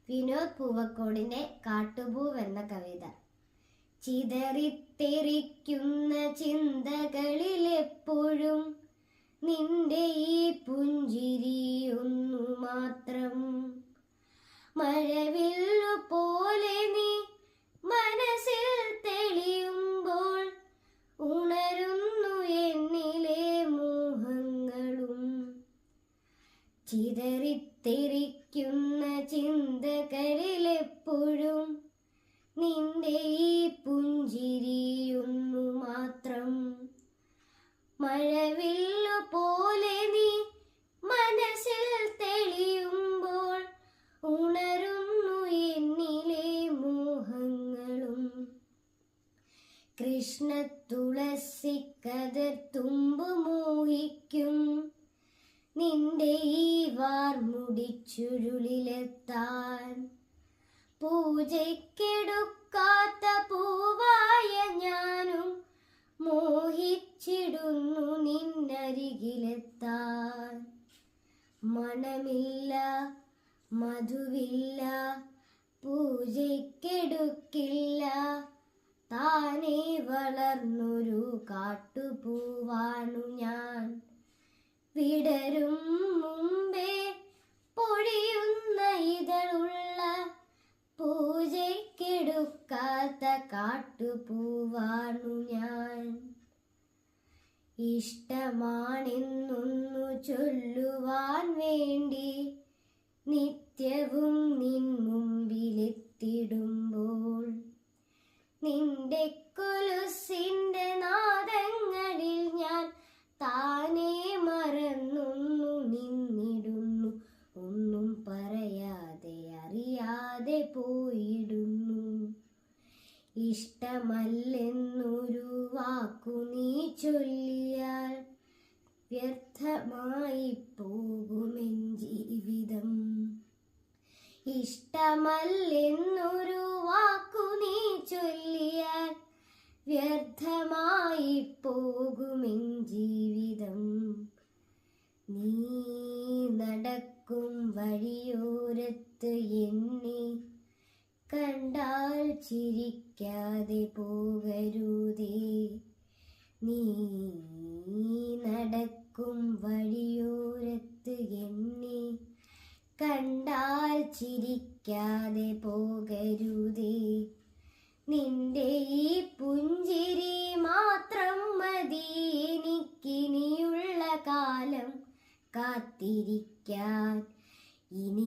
വിനോദ് പൂവക്കോടിന്റെ കാട്ടുപൂവ് എന്ന കവിത. ചിതറിത്തെറിക്കുന്ന ചിന്തകളിലെപ്പോഴും നിന്റെ ഈ പുഞ്ചിരിയൊന്നു മാത്രം. മഴവില്ലു പോലെ നീ മനസ്സിൽ തെളിയുമ്പോൾ ഉണരുന്നു എന്നിലെ മോഹങ്ങളും. ചിതറിത്തെറിക്കുന്ന ചിന്തകളിലെപ്പോഴും നിന്റെ ഈ പുഞ്ചിരിയൊന്നു മാത്രം. മഴവില്ലു പോലെ നീ മനസ്സിൽ തെളിയുമ്പോൾ ഉണരുന്നു എന്നിലെ മോഹങ്ങളും. കൃഷ്ണ തുളസി കതിർ തുമ്പു മോഹിക്കും നിന്റെ ഈ വാർമുടിച്ചുരുളിലെത്താൻ. പൂജയ്ക്കെടുക്കാത്ത പൂവായ ഞാനും മോഹിച്ചിടുന്നു നിന്നരികിലെത്താൻ. മണമില്ല മധുവില്ല പൂജയ്ക്കെടുക്കില്ല, താനേ വളർന്നൊരു കാട്ടുപൂവാണു ഞാൻ. വിടരും മുമ്പേ പൊഴിയുന്ന ഇതളുള്ള പൂജയ്ക്കെടുക്കാത്ത കാട്ടുപൂവാണു ഞാൻ. ഇഷ്ടമാണെന്നൊന്നു ചൊല്ലുവാൻ വേണ്ടി നിത്യവും നിൻ മുമ്പിലെത്തിടുമ്പോൾ നിന്റെ കൊലുസിന്റെ നാദങ്ങളിൽ ഞാൻ താനേ മറന്നൊന്നു നിന്നിടുന്നു. ഒന്നും പറയാതെ അറിയാതെ പോയിടുന്നു. ഇഷ്ടമല്ലെന്നൊരു വാക്കു നീ ചൊല്ലിയാൽ വ്യർത്ഥമായി പോകുമെൻ ജീവിതം. ഇഷ്ടമല്ലെന്നൊരു വാക്കു നീ ചൊല്ലിയാൽ വ്യർത്ഥമായി പോകുമെൻ ജീവിതം. നീ നടക്കും വഴിയോരത്ത് എന്നെ കണ്ടാൽ ചിരിക്കാതെ പോകരുതേ. നീ നടക്കും വഴിയോരത്ത് എന്നെ കണ്ടാൽ ചിരിക്കാതെ പോകരുതേ. നിന്റെ ഈ പുഞ്ചിരി മാത്രം മതി എനിക്കിനിയുള്ള കാലം കാത്തിരിക്കാൻ. ഇനി